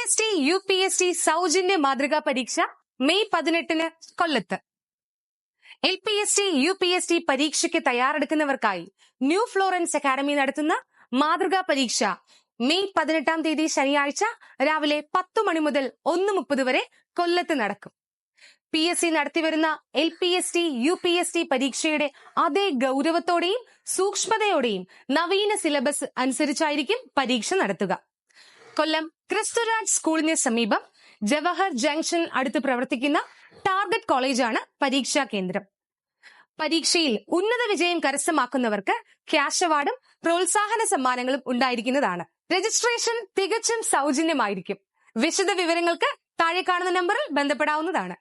LPST, UPST സൗജന്യ മാതൃകാ പരീക്ഷ മെയ് 18 കൊല്ലത്ത്. LPST, UPST പരീക്ഷയ്ക്ക് തയ്യാറെടുക്കുന്നവർക്കായി ന്യൂ ഫ്ലോറൻസ് അക്കാദമി നടത്തുന്ന മാതൃകാ പരീക്ഷ മെയ് 18 ശനിയാഴ്ച രാവിലെ 10 മണി മുതൽ 1:30 വരെ കൊല്ലത്ത് നടക്കും. PSC നടത്തിവരുന്ന LPST, UPST പരീക്ഷയുടെ അതേ ഗൗരവത്തോടെയും സൂക്ഷ്മതയോടെയും നവീന സിലബസ് അനുസരിച്ചായിരിക്കും പരീക്ഷ നടത്തുക. കൊല്ലം ക്രിസ്തുരാജ് സ്കൂളിന് സമീപം ജവഹർ ജംഗ്ഷൻ അടുത്ത് പ്രവർത്തിക്കുന്ന ടാർഗറ്റ് കോളേജാണ് പരീക്ഷാ കേന്ദ്രം. പരീക്ഷയിൽ ഉന്നത വിജയം കരസ്ഥമാക്കുന്നവർക്ക് ക്യാഷ് അവാർഡും പ്രോത്സാഹന സമ്മാനങ്ങളും ഉണ്ടായിരിക്കുന്നതാണ്. രജിസ്ട്രേഷൻ തികച്ചും സൗജന്യമായിരിക്കും. വിശദ വിവരങ്ങൾക്ക് താഴെ കാണുന്ന നമ്പറിൽ ബന്ധപ്പെടാവുന്നതാണ്.